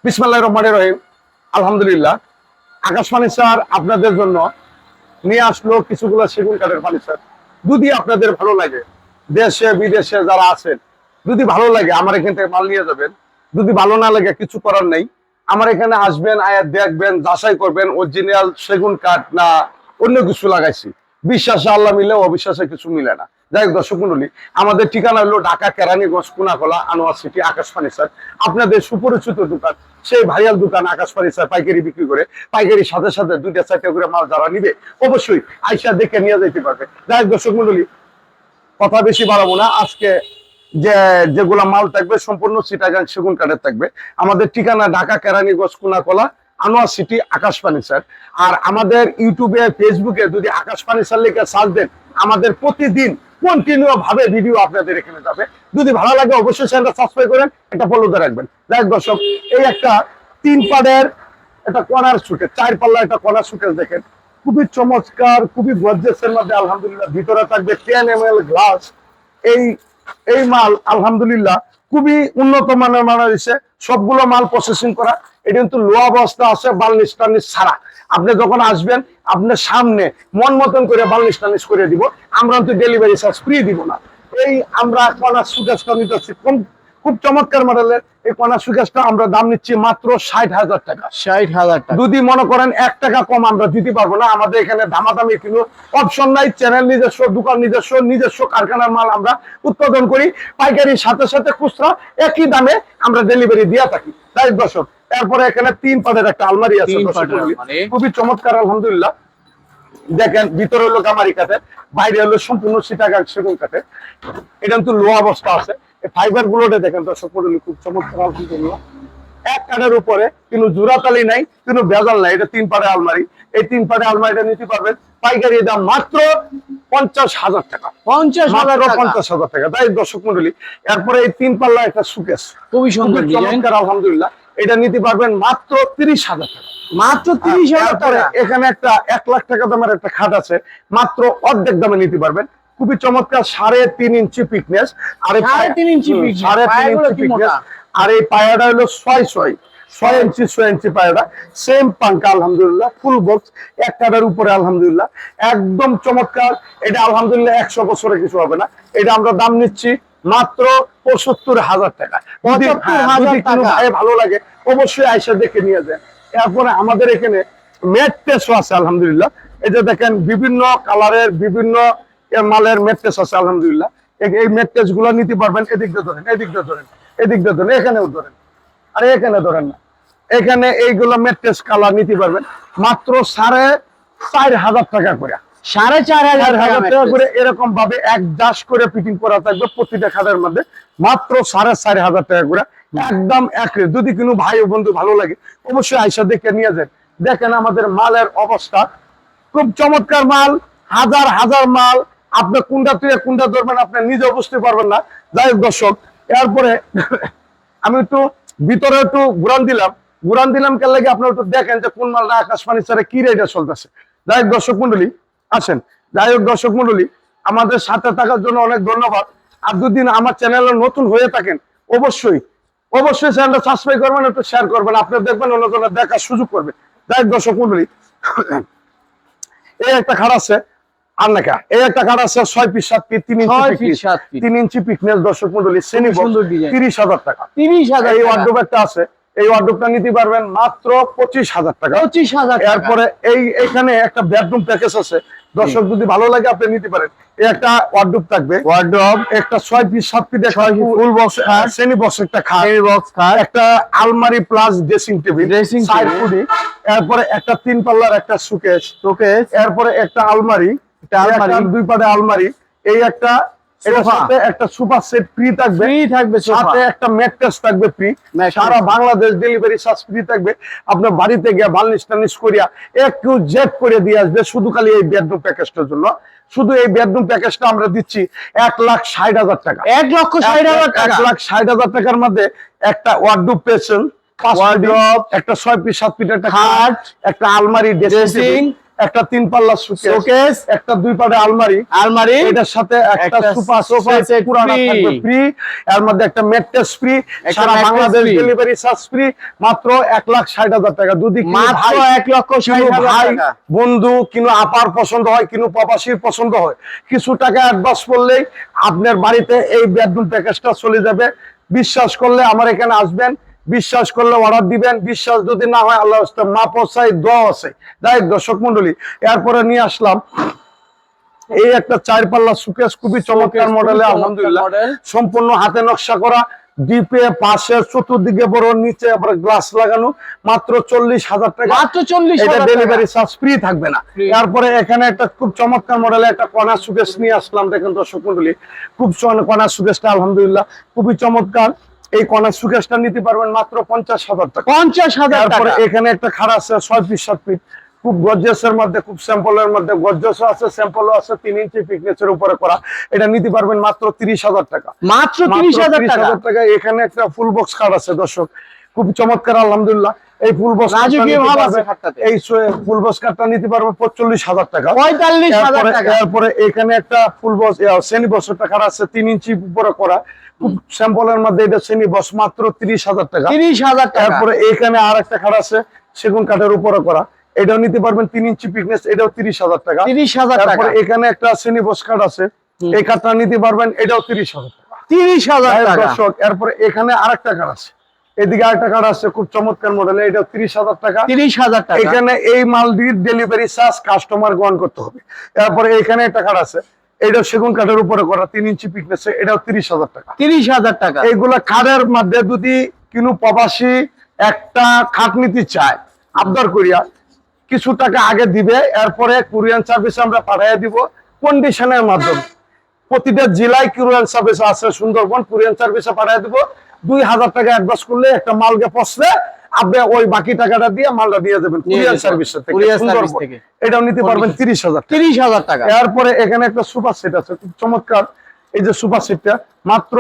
বিসমিল্লাহির রহমানির রহিম। আলহামদুলিল্লাহ, আকাশ ফার্নিচার আপনাদের জন্য নিয়ে আসলো কিছুগুলো সেগুন কাঠের ফার্নিচার। যদি আপনাদের ভালো লাগে, দেশে বিদেশে যারা আছেন, যদি ভালো লাগে আমার এখান থেকে মাল নিয়ে যাবেন। যদি ভালো না লাগে কিছু করার নেই, আমার এখানে আসবেন, আয়া দেখবেন, যাচাই করবেন অরিজিনাল সেগুন কাঠ না অন্য কিছু লাগাইছি। বিশ্বাসে আল্লাহ মিলে, অবিশ্বাসে কিছু মিলে না। যাই হোক দর্শক মন্ডলী, আমাদের ঠিকানা হলো ঢাকা কেরানীগঞ্জ কোনাকলা আনোয়ার সিটি আকাশ ফার্নিচার। আপনাদের সুপরিচিত দোকান, সেই ভাইরাল দোকান আকাশ ফার্নিচার পাইকারি বিক্রি করে। পাইকারির সাথে সাথে 2-4টা করে মাল যারা নিবে অবশ্যই আইসা দেখে নিয়ে যেতে পারবে। যাই হোক দর্শক মন্ডলী, কথা বেশি বাড়াবো না। আজকে যেগুলা মাল থাকবে সম্পূর্ণ চিটাগাং সেগুন কাঠের থাকবে। আমাদের ঠিকানা ঢাকা কেরানীগঞ্জ কোনাকলা আনোয়ার সিটি আকাশ ফার্নিচার। আর আমাদের ইউটিউবে ফেসবুকে যদি আকাশ ফার্নিচার লিখে সার্চ দেন, আমাদের প্রতিদিন কন্টিনিউ ভাবে ভিডিও আপনাদের এখানে যাবে। যদি ভালো লাগে অবশ্যই চ্যানেলটা সাবস্ক্রাইব করেন, একটা ফলোতে রাখবেন। দেখ দর্শক, এই একটা 3 পাড়ের একটা কর্নার সুটকেস, 4 পাল্লা একটা কর্নার সুটকেস দেখেন, খুবই চমৎকার, খুবই গর্জিয়াসের মধ্যে। আলহামদুলিল্লাহ, ভিতরে থাকবে 10 ml গ্লাস। এই এই মাল আলহামদুলিল্লাহ খুবই উন্নত মানের মাল দিচ্ছে। সবগুলো মাল প্রসেসিং করা। এটা কিন্তু লো অবস্থা আছে, বার্নিশ টার্নিশ ছাড়া। আপনি যখন আসবেন, আপনার সামনে মন মতন করে বার্নিশ টার্নিশ করে দিব। আমরা তো ডেলিভারি চার্জ ফ্রি দিব না। এই আমরা কর্নার সুকেসটা নিতেছি খুব চমৎকার মডেলের। এই কর্নার সুকেসটা আমরা দাম নিচ্ছি মাত্র 60,000 টাকা। 60,000 টাকা। যদি মনে করেন 1 টাকা কম আমরা দিতে পারবো না। আমাদের এখানে দামাদামি কোনো অপশন নাই। চ্যানেল নিজস্ব, দোকান নিজস্ব কারখানার মাল আমরা উৎপাদন করি। পাইকারির সাথে সাথে খুচরা একই দামে আমরা ডেলিভারি দিয়ে থাকি। তাই দর্শক, এরপরে এখানে 3 পাটের একটা আলমারি আছে, খুবই চমৎকার আলহামদুলিল্লাহ। দেখেন, ভিতরে হলো গামারি কাঠের, বাইরে হলো সম্পূর্ণ চিটাগাং সেগুন কাঠের। এটা কিন্তু লো অবস্থা আছে। এই ফাইবার গুলোতে দেখেন দর্শক মণ্ডলী, খুব চমৎকার আলহামদুলিল্লাহ। এক কাঠের উপরে কোনো জোড়াতালি নাই, কোনো ভেজাল নাই। এটা 3 পাড়ের আলমারি। এই 3 পাড়ের আলমারিটা নিতে পারবেন পাইকারি দাম মাত্র 50,000 টাকা। 50,000 টাকা। তাই দর্শক মণ্ডলী, এরপরে এই 3 পাল্লা একটা সুকেস, খুবই সুন্দর চমৎকার আলহামদুলিল্লাহ। এটা নিতে পারবেন মাত্র 30,000 টাকা। মাত্র 30,000 টাকা। এখানে একটা 1 লাখ টাকা দামের একটা খাট আছে, মাত্র অর্ধেক দামে নিতে পারবেন। খুবই চমৎকার, 3.5 ইঞ্চি পিকনেস। আর 3.5 ইঞ্চি পিকনেস। আর এই পায়াটা হলো 6 ইঞ্চি পায়াটা। সেম পাঙ্কা আলহামদুলিল্লাহ, ফুল বক্স, এক কাটার উপরে আলহামদুলিল্লাহ, একদম চমৎকার। এটা আলহামদুলিল্লাহ 100 বছরে কিছু হবে না। এটা আমরা দাম নিচ্ছি মাত্র 75,000 টাকা। ভালো লাগে অবশ্যই আইসা দেখে নিয়ে যায়। এরপরে আমাদের এখানে ম্যাট্রেসও আছে আলহামদুলিল্লাহ। এই যে দেখেন, বিভিন্ন কালারের বিভিন্ন মালের ম্যাট্রেস আছে আলহামদুলিল্লাহ। এই ম্যাট্রেস গুলো নিতে পারবেন। এদিক দিয়ে ধরেন, এদিক দিয়ে ধরেন, এদিক দিয়ে ধরেন, এখানেও ধরেন, আর এখানে ধরেন না। এখানে এইগুলো ম্যাট্রেস কালার নিতে পারবেন মাত্র 4,500 টাকা করে। 4,500 টাকা করে এরকম ভাবে এক দাস করে ফিটিং করা থাকবে প্রতিটা খাটের মধ্যে, মাত্র 4,500 টাকা করে। একদম এক রেট। যদি কোনো ভাই ও বন্ধু ভালো লাগে অবশ্যই আইসা দেখে নিয়ে যান। দেখেন আমাদের মালের অবস্থা, খুব চমৎকার মাল, হাজার হাজার মাল। আপনি কোনটা থেকে কোনটা ধরবেন আপনি নিজে বুঝতে পারবেন না। যাই হোক দর্শক, এরপরে আমি একটু ভিতরে একটু ঘুরান দিলাম কেন লাগে, আপনারা একটু দেখেন যে কোন মালটা আকাশ ফার্নিচারে কি রেটে চলতেছে। যাই হোক দর্শক মন্ডলী, আসেন। যাই হোক দর্শক মন্ডলী, আমাদের সাথে থাকার জন্য অনেক ধন্যবাদ। আর যদি আমার চ্যানেলে নতুন হয়ে থাকেন অবশ্যই চ্যানেলটা সাবস্ক্রাইব করবেন, একটু শেয়ার করবেন। আপনি দেখবেন অন্যজনের দেখার সুযোগ করবে। যাই হোক দর্শক মন্ডলী, এই একটা খাট আছে, আর নাকা এই একটা কাঠ আছে 6 ফিট 7 ফিট 3 ইঞ্চি পিকনেস। দর্শক মন্ডলী, 30,000 টাকা। 30,000। এই ওয়ার্ডরোব একটা আছে, এই ওয়ার্ডরোবটা নিতে পারবেন মাত্র 25,000 টাকা। 25,000। এরপরে এইখানে একটা বেডরুম প্যাকেজ আছে, দর্শক যদি ভালো লাগে আপনি নিতে পারেন। এই একটা ওয়ার্ডরোব থাকবে, একটা 6 ফিট 7 ফিট ফুল বক্স শ্রেণী বক্স, একটা খাট, একটা আলমারি প্লাস ড্রেসিং টেবিল, এরপরে একটা 3 পাল্লার একটা সুকেস, এরপরে একটা আলমারি, 2 পাটে আলমারি, এই একটা একটা সুপার সেট ফ্রি থাকবে, সাথে একটা ম্যাট্রেস থাকবে ফ্রি। সারা বাংলাদেশ ডেলিভারি চার্জ ফ্রি থাকবে। আপনার বাড়িতে গিয়ে বার্নিশ টার্নিশ করিয়া একটু জেট করে দিয়ে আসবে শুধু খালি এই বেডরুম প্যাকেজটার জন্য। শুধু এই বেডরুম প্যাকেজটা আমরা দিচ্ছি 1,60,000 টাকা। 1,60,000 টাকার মধ্যে একটা ওয়ার্ডরোব পেয়েছেন, একটা 6 ফিট 7 ফিট একটা খাট, একটা আলমারি, ড্রেসিং, একটা 3 পাল্লা শোকেস, একটা 2 পাটে আলমারি, এটার সাথে একটা সোফা সেট পুরানা থাকবে ফ্রি, এর মধ্যে একটা ম্যাট্রেস ফ্রি, সারা বাংলাদেশ ডেলিভারি চার্জ ফ্রি, মাত্র 1,60,000 টাকা। যদি মাত্র 1,60,000 ভাই টাকা। বন্ধু কিনো আপার পছন্দ হয়, কিনো প্রবাসীর পছন্দ হয়, কিছু টাকা অ্যাডভান্স করলেই আপনার বাড়িতে এই বেডরুম প্যাকেজটা চলে যাবে। বিশ্বাস করলে আমার এখানে আসবেন, বিশ্বাস করলে অর্ডার দিবেন, বিশ্বাস যদি না হয় আল্লাহ মা পৌঁছাই দোয়া আছে। যাই দর্শক মন্ডলী, এরপরে নিয়ে আসলাম এই একটা 4 পাল্লা সুকেস, খুবই চমৎকার মডেলে, আলহামদুলিল্লাহ সম্পূর্ণ হাতে নকশা করা, ডিপে পাশে চতুর্দিকে বড়, নিচে আবার গ্লাস লাগানো, মাত্র 40,000 টাকা। মাত্র 40,000 টাকা। ডেলিভারি চার্জ ফ্রি থাকবে না। তারপরে এখানে একটা খুব চমৎকার মডেলে একটা কর্নার সুকেস নিয়ে আসলাম। দেখেন দর্শক মন্ডলী, খুব কর্নার সুকেসটা আলহামদুলিল্লাহ খুবই চমৎকার। এই কর্নার সুকেসটা নিতে পারবেন মাত্র 50,000 টাকা। 50,000 টাকা। তারপরে এখানে একটা খাড়া আছে 6 ফিট 7 ফিট, খুব গর্জিয়াসের মধ্যে, খুব স্যাম্পলের মধ্যে, গর্জিয়াসও আছে, স্যাম্পলও আছে, 3 ইঞ্চি থিকনেসের উপরে করা। এটা নিতে পারবেন মাত্র 30,000 টাকা। মাত্র 30,000 টাকা। এখানে একটা ফুল বক্স খাট আছে দর্শক, খুব চমৎকার আলহামদুলিল্লাহ। এই ফুল বক্স রাজকীয় ভাব আছে খাটটাতে। এই ফুল বক্স কার্ডটা নিতে পারবে 45,000 টাকা। 45,000 টাকা। এরপরে এখানে একটা ফুল বক্স শ্রেণী বক্স টাকা আছে, 3 ইঞ্চি উপরে করা, খুব স্যাম্পলের মধ্যে, এটা শ্রেণী বক্স, মাত্র 30,000 টাকা। 30,000 টাকা। তারপরে এখানে আরেকটা খাট আছে সেগুন কাঠের উপরে করা, এটাও নিতে পারবেন 3 ইঞ্চি পিকনেস, এটাও 30,000 টাকা। 30,000 টাকা। তারপরে এখানে একটা শ্রেণী বক্স কাঠ আছে, এই কাঠটা নিতে পারবেন, এটাও 30,000 টাকা। 30,000 টাকা। দর্শক, এরপরে এখানে আরেকটা কাঠ আছে, এদিকে আরেকটা কাঠ আছে খুব চমৎকার মডেল, এটাও 30,000 টাকা। 30,000 টাকা। এখানে এই মালটির ডেলিভারি চার্জ কাস্টমার গ্রহণ করতে হবে। তারপরে এখানে একটা কাঠ আছে, এটাও সেগুন কাঠের উপরে করা, 3 ইঞ্চি পিকনেস, এটাও 30,000 টাকা। 30,000 টাকা। এইগুলা খাটের মধ্যে যদি কোনো প্রবাসী একটা খাট নিতে চায়, আবদার করিয়া কিছু টাকা আগে দিবে, এরপরে কুরিয়ান সার্ভিস আমরা পাঠিয়ে দিব কন্ডিশনের মাধ্যমে। প্রতিটা জেলায় কুরিয়ান সার্ভিস আছে, সুন্দরবন কুরিয়ান সার্ভিসে পাঠিয়ে দিব। 2,000 টাকা অ্যাডভান্স করলে একটা মালকে পৌঁছলে আপনি ওই বাকি টাকাটা দিয়ে মালটা দিয়ে দেবেন কুরিয়ান সার্ভিসের থেকে, সুন্দরবন। এটাও নিতে পারবেন 30,000 টাকা। 30,000 টাকা। এরপরে এখানে একটা সুপার সেট আছে খুব চমৎকার, এই যে সুপার সেটটা মাত্র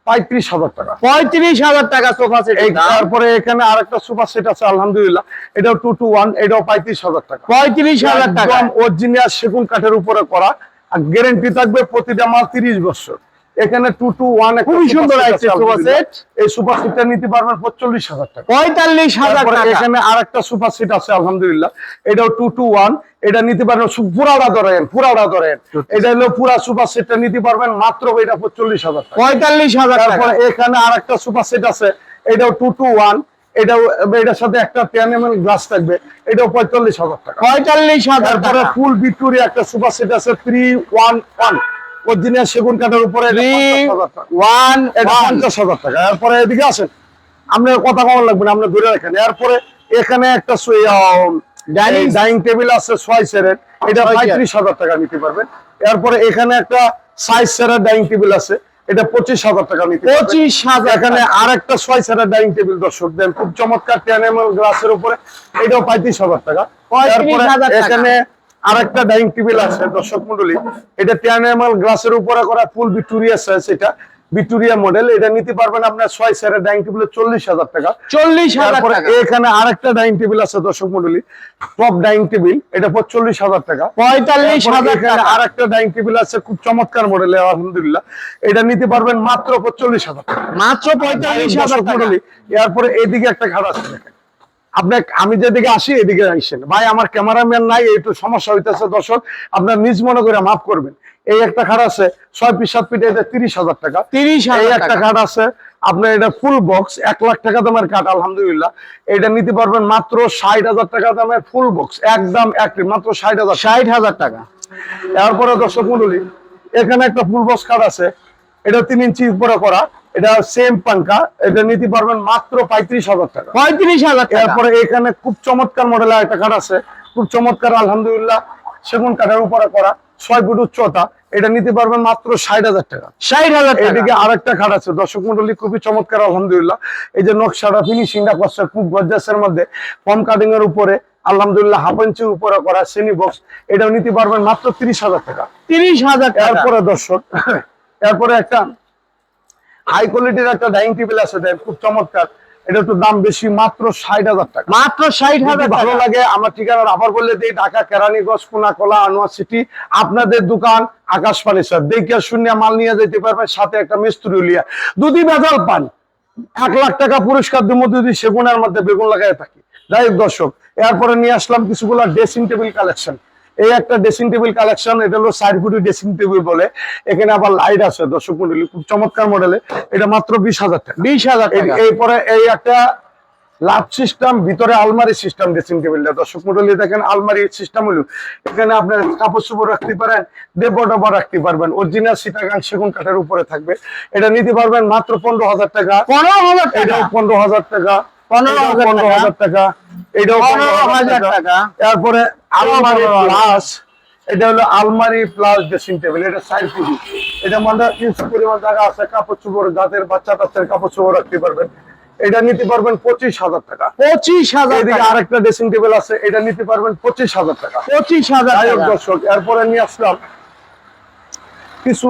35,000 টাকা। 35,000 টাকা সোফা সেট। তারপরে এখানে আরেকটা সুপার সেট আছে আলহামদুলিল্লাহ, এটাও 2 to 1, এটাও 35,000 টাকা। 35,000 টাকা। একদম অরিজিনাল সেগুন কাঠের উপরে করা, আর গ্যারান্টি থাকবে প্রতিটা মাল 30 বছর। এখানে 2 to 1 খুবই সুন্দর একটা সোফা সেট। এই সুপার সেটটা নিতে পারবেন 45,000 টাকা। 45,000 টাকা। এখানে আরেকটা সুপার সেট আছে আলহামদুলিল্লাহ, এটাও 2 to 1, এটা নিতে পারবেন পুরাটা ধরেন, এটা হলো পুরা সুপার সেটটা নিতে পারবেন মাত্র এটা 45,000 টাকা। 45,000 টাকা। তারপরে এখানে আরেকটা সুপার সেট আছে, এটাও 2 to 1, এটার সাথে একটা 10 ml গ্লাস থাকবে, এটাও 45,000 টাকা। 45,000 তারপরে টাকা। ফুল ভিক্টোরিয়া একটা সুপার সেট আছে 311, অরিজিনাল সেগুন কাঠের উপরে, এটা 50,000 টাকা। 50,000 টাকা। এরপরে এদিকে আসেন, আপনার কথা কেমন লাগবে না, আপনি ধরে রাখেন। এরপরে এখানে একটা ডাইনিং টেবিল আছে 6 সেরের, এটা 35,000 টাকা নিতে পারবেন। এরপরে এখানে একটা 6 সেরের ডাইনিং টেবিল আছে, এটা 25,000 টাকা নিতে পারবেন। 25,000 এখানে আরেকটা 6 সেরের ডাইনিং টেবিল দর্শক দেন, খুব চমৎকার 10 ml গ্লাসের উপরে, এটাও 35,000 টাকা। 35,000 টাকা। এখানে আরেকটা ডাইনিং টেবিল আছে দর্শক মন্ডলী, এটা 10 ml গ্লাসের উপরে করা, ফুল ভিক্টোরিয়া সাইজ, এটা ভিক্টোরিয়া মডেল, এটা নিতে পারবেন আপনার 6 সেরের ডাইনিং টেবিলে 40,000 টাকা। 40,000 তারপরে টাকা। এখানে আরেকটা ডাইনিং টেবিল আছে দর্শক মন্ডলী, টপ ডাইনিং টেবিল, এটা 45,000 টাকা। 45,000 এখানে টাকা। আরেকটা ডাইনিং টেবিল আছে খুব চমৎকার মডেলে আলহামদুলিল্লাহ, এটা নিতে পারবেন মাত্র 45,000 টাকা। মাত্র 45,000 টাকা। এরপরে এইদিকে একটা খাট আছে দেখেন, আমি যেদিকে আসি এদিকে আসেন ভাই, আমার ক্যামেরাম্যান নাই, একটু সমস্যা হইতেছে দর্শক, আপনার নিজ মনে করে মাফ করবেন। এই একটা খাট আছে 6 ফিট 7 ফিট, এটা 30,000 টাকা। 30,000 এই একটা টাকা। খাট আছে আপনার, এটা ফুল বক্স 1 লাখ টাকা দামের কাঠ আলহামদুলিল্লাহ, এটা নিতে পারবেন মাত্র 60,000 টাকা দামের ফুল বক্স, একদম মাত্র 60,000। 60,000 টাকা। তারপরে দর্শক মন্ডলী এখানে একটা ফুল বক্স কাঠ আছে, এটা 3 ইঞ্চি উপরে করা, এটা সেম পাঙ্কা, এটা নিতে পারবেন মাত্র 35,000 টাকা। 35,000 টাকা। এরপরে এখানে খুব চমৎকার মডেলের একটা কাঠ আছে, খুব চমৎকার আলহামদুলিল্লাহ, সেগুন কাঠের উপরে করা, 6 ফুট উচ্চতা, এটা নিতে পারবেন মাত্র 60,000 টাকা। 60,000 টাকা। এদিকে আরেকটা খাট আছে দর্শক মন্ডলী, খুবই চমৎকার আলহামদুলিল্লাহ, এই যে নকশাটা ফিনিশিংটা করছে খুব গর্জাসের মধ্যে, ফর্ম কাটিং এর উপরে আলহামদুলিল্লাহ, হাফ ইঞ্চির উপরে করা শ্রেণী বক্স, এটাও নিতে পারবেন মাত্র 30,000 টাকা। 30,000 টাকা। এরপরে দর্শক এরপরে একটা হাই কোয়ালিটির একটা ডাইনিং টেবিল আছে, খুব চমৎকার, এটা একটু দাম বেশি, মাত্র 60,000 টাকা। মাত্র 60,000 যদি ভালো লাগে আমার ঠিকানা আবার বললে দিই, ঢাকা কেরানীগঞ্জ কোনাকলা আনোয়ার সিটি। আপনাদের দোকান আকাশ ফার্নিচার, দেখে শূন্য মাল নিয়ে যেতে পারবেন, সাথে একটা মিস্ত্রি লিয়া। যদি ভেজাল পান 1 লাখ টাকা পুরস্কার দিব, যদি সেগুনের মধ্যে বেগুন লাগাই থাকি। যাই হোক দর্শক, এরপরে নিয়ে আসলাম কিছুগুলা ড্রেসিং টেবিল কালেকশন। এই একটা ড্রেসিং টেবিল কালেকশন, এটা হলো 4 ফুটি ড্রেসিং টেবিল বলে। এখানে আবার লাইট আছে দর্শক মন্ডলী, খুব চমৎকার মডেলে। এটা মাত্র 20,000 টাকা। 20,000 টাকা। এরপরে এই একটা লাভ সিস্টেম, ভিতরে আলমারি সিস্টেম ড্রেসিং টেবিলটা দর্শক মন্ডলী দেখেন। আলমারি সিস্টেম হলো এখানে আপনার কাপড় চোপড় রাখতে পারেন, ডেপো রাখতে পারবেন। অরিজিনাল চিটাগাং সেগুন কাঠের উপরে থাকবে। এটা নিতে পারবেন মাত্র 15,000 টাকা। 15,000 টাকা। এটাও 15,000 টাকা। 15,000 টাকা। এটাও 15,000 টাকা। তারপরে আলমারি প্লাস, এটা হলো আলমারি প্লাস ড্রেসিং টেবিল। এটা 4 ফুটি। এটা মানে ইউজ পরিমাণ জায়গা আছে, কাপড় চোপড় যাদের বাচ্চা টাচ্চার কাপড় চোপড় রাখতে পারবেন। এটা নিতে পারবেন 25,000 টাকা। 25,000 এদিকে টাকা। আরেকটা ড্রেসিং টেবিল আছে, এটা নিতে পারবেন 25,000 টাকা। 25,000 যাই হোক টাকা। দর্শক, এরপরে নিয়ে আসলাম কিছু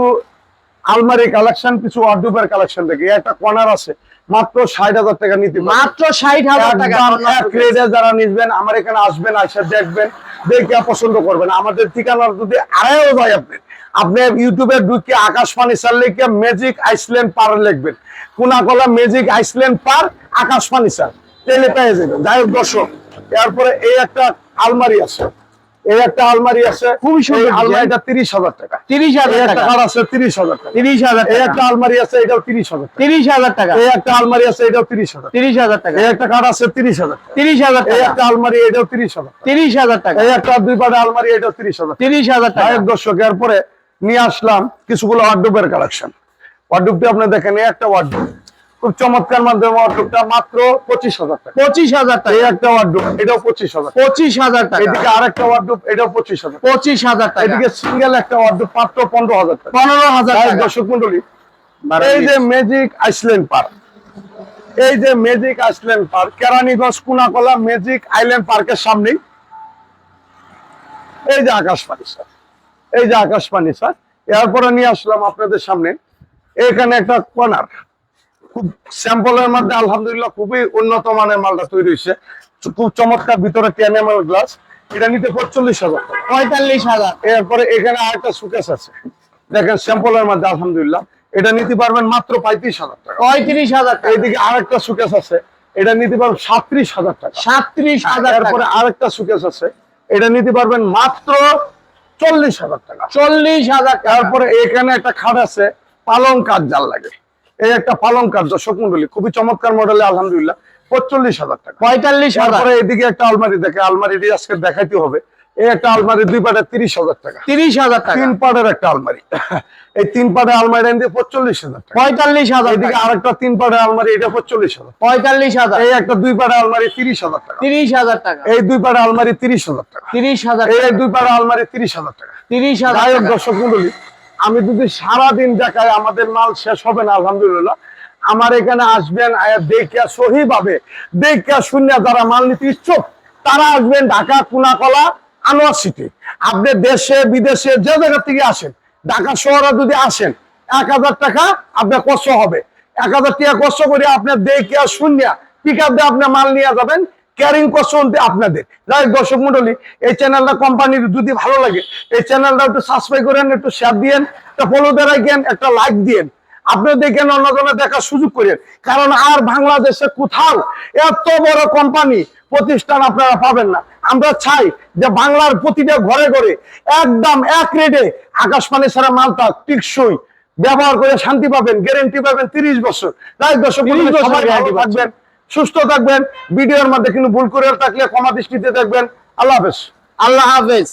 আলমারি কালেকশন, কিছু ওয়ার্ডরোবের কালেকশন থেকে। একটা কর্নার আছে, মাত্র 60,000 টাকা নিতে পারবেন। মাত্র 60,000 টাকা। একদম এক রেটে যারা নিবেন আমার এখানে আসবেন, এসে দেখবেন, দেখে পছন্দ করবেন। আমাদের ঠিকানা যদি আড়াইও যায়, আপনি ইউটিউবে ঢুকে আকাশ ফার্নিচার লিখে ম্যাজিক আইসল্যান্ড পার লিখবেন, কোনাকলা ম্যাজিক আইসল্যান্ড পার আকাশ ফার্নিচার, তেলে পেয়ে যাবেন। যাই হোক দর্শক, এরপরে এই একটা আলমারি আছে, এই একটা আলমারি আছে, খুবই সুন্দর। আলমারিটা 30,000 টাকা। 30,000 এই একটা টাকা। কার আছে 30,000 টাকা। 30,000 এই টাকা। একটা আলমারি আছে, এটাও 30,000 টাকা। 30,000 টাকা। এই একটা আলমারি আছে, এটাও 30,000 টাকা। 30,000 টাকা। এই একটা কার আছে 30,000 টাকা। 30,000 এই টাকা। একটা আলমারি, এটাও 30,000 টাকা। 30,000 টাকা। এই একটা 2 পাড়া আলমারি, এটাও 30,000 টাকা। 30,000 টাকা। যাই হোক দর্শক, এরপরে নিয়ে আসলাম কিছুগুলো ওয়ার্ডরোবের কালেকশন। ওয়ার্ডরোবটি আপনি দেখেন, এই একটা ওয়ার্ডরোব খুব চমৎকার মাধ্যমে, ওয়ার্ডরোবটা মাত্র 25,000 টাকা। 25,000 টাকা। এই একটা ওয়ার্ডরোব, এটাও 25,000 টাকা। 25,000 টাকা। এদিকে আরেকটা ওয়ার্ডরোব, এটাও 25,000 টাকা। 25,000 টাকা। এদিকে সিঙ্গেল একটা ওয়ার্ডরোব মাত্র 15,000 টাকা। 15,000 যাই হোক টাকা। দর্শক মন্ডলী, এই যে ম্যাজিক আইসল্যান্ড পার্ক, এই যে magic Iceland park, Keraniganj Konakola magic island পার্কের সামনেই এই যে আকাশ ফার্নিচার, এই যে আকাশ ফার্নিচার। এরপরে নিয়ে আসলাম আপনাদের সামনে এখানে একটা কর্নার, খুব স্যাম্পলের মধ্যে আলহামদুলিল্লাহ খুবই উন্নত মানের মালটা তৈরি হয়েছে, খুব চমৎকার। ভিতরে 10 mm গ্লাস। এটা নিতে 45,000 টাকা। 45,000। এরপরে এখানে আরেকটা সুকেস আছে, দেখেন স্যাম্পলের মধ্যে আলহামদুলিল্লাহ। এটা নিতে পারবেন মাত্র 35,000 টাকা। 35,000 টাকা। এইদিকে আরেকটা সুকেস আছে, এটা নিতে পারবেন 37,000 টাকা। 37,000 এরপরে টাকা। আরেকটা সুকেস আছে, এটা নিতে পারবেন মাত্র 40,000 টাকা। 40,000 টাকা। তারপরে এখানে একটা খাট আছে, পালং কাঠ জাল লাগে। এই একটা পালং কাঠ দর্শক মন্ডলী, খুবই চমৎকার মডেলে আলহামদুলিল্লাহ, 45,000 টাকা। 45,000। তারপরে এদিকে একটা আলমারি দেখে, আলমারিটি আজকে দেখাইতে হবে। এই একটা আলমারি 2 পাটে 30,000 টাকা। 30,000 টাকা। 3 পাটের একটা আলমারি, এই 3 পাটের আলমারি নিতে 45,000 টাকা। 45,000 এদিকে টাকা। আরেকটা 3 পাটের আলমারি, এটা 45,000। 45,000। এই একটা 2 পাটের আলমারি 30,000 টাকা। 30,000 টাকা। এই 2 পাটের আলমারি 30,000 টাকা। 30,000 এই টাকা। 2 পাটের আলমারি 30,000 টাকা। 30,000 যাই হোক টাকা। দর্শক মন্ডলী, আমি যদি সারাদিন দেখাই আমাদের মাল শেষ হবে না আলহামদুলিল্লাহ। আমার এখানে আসবেন, দেখিয়া সহি ভাবে দেখিয়া শূন্য, যারা মাল নিতে ইচ্ছুক তারা আসবেন ঢাকা কোনাকলা আনোয়ার সিটি। আপনি দেশে বিদেশে যে জায়গা থেকে আসেন, ঢাকা শহরে যদি আসেন, 1,000 টাকা আপনার কষ্ট হবে। 1,000 টাকা কষ্ট করে আপনার দেখিয়া শূন্য পিক আপ দিয়ে আপনার মাল নিয়ে যাবেন, ক্যারিং কষ্ট আপনাদের। যাই দর্শক মন্ডলী, এই চ্যানেলটা কোম্পানির যদি ভালো লাগে, এই চ্যানেলটা একটু সাবস্ক্রাইব করেন, একটু শেয়ার দিয়েন, একটা ফলো দিয়ে রাখেন, একটা লাইক দিয়েন। আপনি দেখেন, অন্যজনে দেখার সুযোগ করেন, কারণ আর বাংলাদেশে কোথাও এত বড় কোম্পানি প্রতিষ্ঠান আপনারা পাবেন না। আমরা চাই যে বাংলার প্রতিটা ঘরে ঘরে একদম এক রেটে আকাশ ফার্নিচার মালটা টিকসই ব্যবহার করে শান্তি পাবেন, গ্যারান্টি পাবেন 30 বছর। তাই দর্শক মন্ডলী, 30 বছর সবাই ভালো guarantee থাকবেন, সুস্থ থাকবেন। ভিডিওর মধ্যে কিন্তু ভুল করে থাকলে ক্ষমা দৃষ্টিতে দেখবেন। আল্লাহ হাফেজ। আল্লাহ হাফেজ।